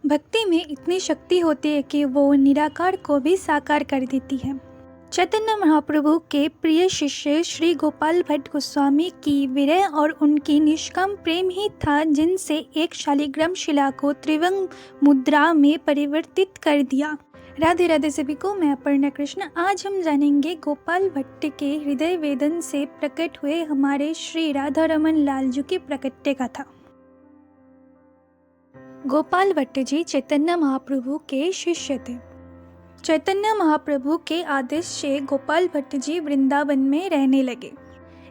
भक्ति में इतनी शक्ति होती है कि वो निराकार को भी साकार कर देती है। चैतन्य महाप्रभु के प्रिय शिष्य श्री गोपाल भट्ट गोस्वामी की विरह और उनकी निष्काम प्रेम ही था जिनसे एक शालिग्राम शिला को त्रिवंग मुद्रा में परिवर्तित कर दिया। राधे राधे सभी को, मैं अपर्णा कृष्ण। आज हम जानेंगे गोपाल भट्ट के हृदय वेदन से प्रकट हुए हमारे श्री राधा रमन लाल जी की प्रकट्य कथा। गोपाल भट्ट जी चैतन्य महाप्रभु के शिष्य थे। चैतन्य महाप्रभु के आदेश से गोपाल भट्ट जी वृंदावन में रहने लगे।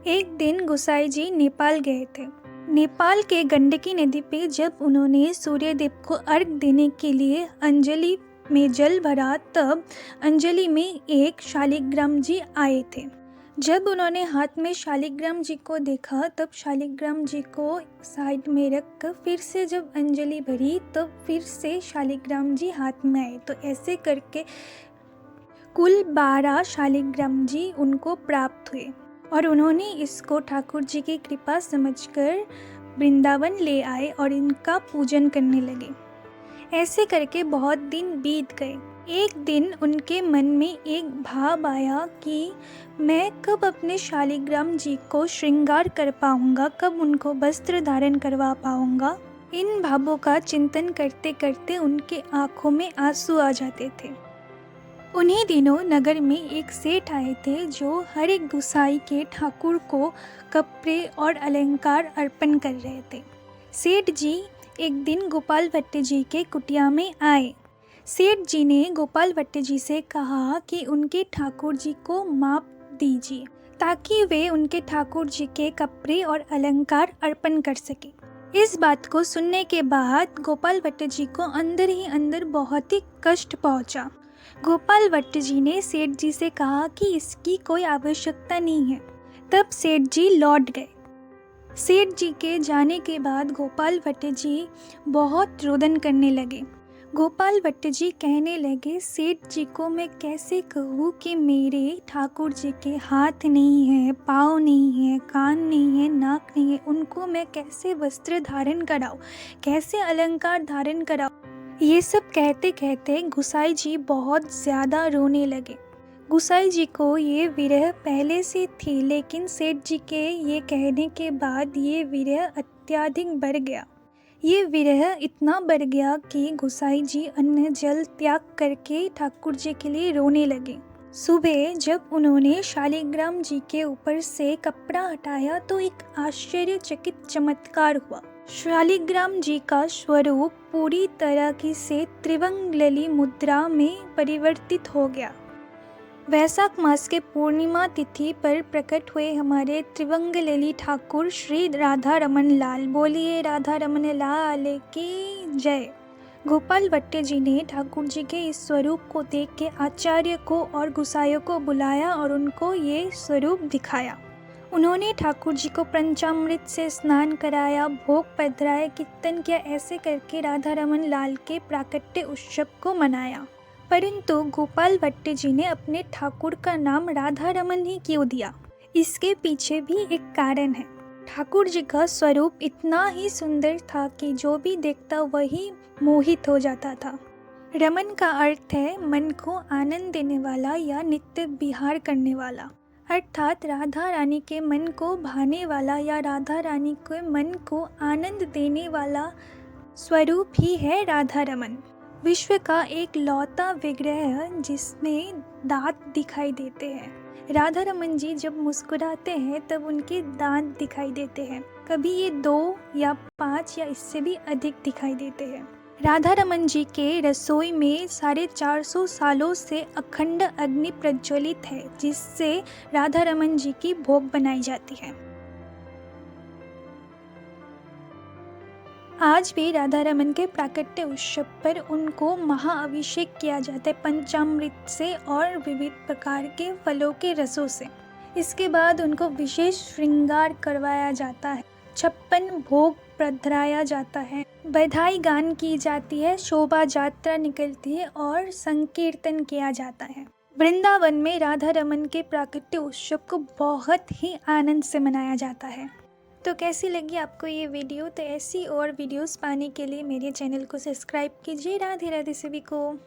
एक दिन गोसाई जी नेपाल गए थे। नेपाल के गंडकी नदी पे जब उन्होंने सूर्यदेव को अर्घ देने के लिए अंजलि में जल भरा, तब अंजलि में एक शालिग्राम जी आए थे। जब उन्होंने हाथ में शालिग्राम जी को देखा, तब शालिग्राम जी को साइड में रख कर फिर से जब अंजलि भरी, तब फिर से शालिग्राम जी हाथ में आए। तो ऐसे करके कुल 12 शालिग्राम जी उनको प्राप्त हुए और उन्होंने इसको ठाकुर जी की कृपा समझकर वृंदावन ले आए और इनका पूजन करने लगे। ऐसे करके बहुत दिन बीत गए। एक दिन उनके मन में एक भाव आया कि मैं कब अपने शालिग्राम जी को श्रृंगार कर पाऊंगा, कब उनको वस्त्र धारण करवा पाऊंगा। इन भावों का चिंतन करते करते उनके आंखों में आंसू आ जाते थे। उन्हीं दिनों नगर में एक सेठ आए थे जो हर एक गुसाई के ठाकुर को कपड़े और अलंकार अर्पण कर रहे थे। सेठ जी एक दिन गोपाल भट्ट जी के कुटिया में आए। सेठ जी ने गोपाल भट्ट जी से कहा कि उनके ठाकुर जी को माप दीजिए ताकि वे उनके ठाकुर जी के कपड़े और अलंकार अर्पण कर सके। इस बात को सुनने के बाद गोपाल भट्ट जी को अंदर ही अंदर बहुत ही कष्ट पहुंचा। गोपाल भट्ट जी ने सेठ जी से कहा कि इसकी कोई आवश्यकता नहीं है। तब सेठ जी लौट गए। सेठ जी के जाने के बाद गोपाल भट्ट जी बहुत रोदन करने लगे। गोपाल भट्ट जी कहने लगे, सेठ जी को मैं कैसे कहूँ कि मेरे ठाकुर जी के हाथ नहीं है, पाँव नहीं है, कान नहीं है, नाक नहीं है, उनको मैं कैसे वस्त्र धारण कराऊँ, कैसे अलंकार धारण कराऊँ। ये सब कहते कहते गुसाई जी बहुत ज़्यादा रोने लगे। गुसाई जी को ये विरह पहले से थी, लेकिन सेठ जी के ये कहने के बाद ये विरह अत्यधिक बढ़ गया। ये विरह इतना बढ़ गया कि गुसाई जी अन्न जल त्याग करके ठाकुर जी के लिए रोने लगे। सुबह जब उन्होंने शालिग्राम जी के ऊपर से कपड़ा हटाया तो एक आश्चर्यचकित चमत्कार हुआ। शालिग्राम जी का स्वरूप पूरी तरह से त्रिवंग लली मुद्रा में परिवर्तित हो गया। वैशाख मास के पूर्णिमा तिथि पर प्रकट हुए हमारे त्रिवंग लली ठाकुर श्री राधा रमन लाल, बोलिए राधा रमन लाल की जय। गोपाल भट्ट जी ने ठाकुर जी के इस स्वरूप को देख के आचार्य को और गुसाइयों को बुलाया और उनको ये स्वरूप दिखाया। उन्होंने ठाकुर जी को पंचामृत से स्नान कराया, भोग पधराए, कीर्तन किया। ऐसे करके राधा रमन लाल के प्राकट्य उत्सव को मनाया। परंतु गोपाल भट्ट जी ने अपने ठाकुर का नाम राधा रमन ही क्यों दिया? इसके पीछे भी एक कारण है। ठाकुर जी का स्वरूप इतना ही सुंदर था कि जो भी देखता वही मोहित हो जाता था। रमन का अर्थ है मन को आनंद देने वाला या नित्य विहार करने वाला, अर्थात राधा रानी के मन को भाने वाला या राधा रानी के मन को आनंद देने वाला स्वरूप ही है राधा रमन। विश्व का एक लौता विग्रह जिसमें दांत दिखाई देते हैं। राधा रमन जी जब मुस्कुराते हैं तब उनके दांत दिखाई देते हैं। कभी ये 2 या 5 या इससे भी अधिक दिखाई देते हैं। राधा रमन जी के रसोई में 450 सालों से अखंड अग्नि प्रज्वलित है, जिससे राधा रमन जी की भोग बनाई जाती है। आज भी राधा रमन के प्राकट्य उत्सव पर उनको महाअभिषेक किया जाता है पंचामृत से और विविध प्रकार के फलों के रसों से। इसके बाद उनको विशेष श्रृंगार करवाया जाता है, 56 भोग पधराया जाता है, बधाई गान की जाती है, शोभा यात्रा निकलती है और संकीर्तन किया जाता है। वृंदावन में राधा रमन के प्राकट्य उत्सव को बहुत ही आनंद से मनाया जाता है। तो कैसी लगी आपको ये वीडियो? तो ऐसी और वीडियोस पाने के लिए मेरे चैनल को सब्सक्राइब कीजिए। राधे राधे सभी को।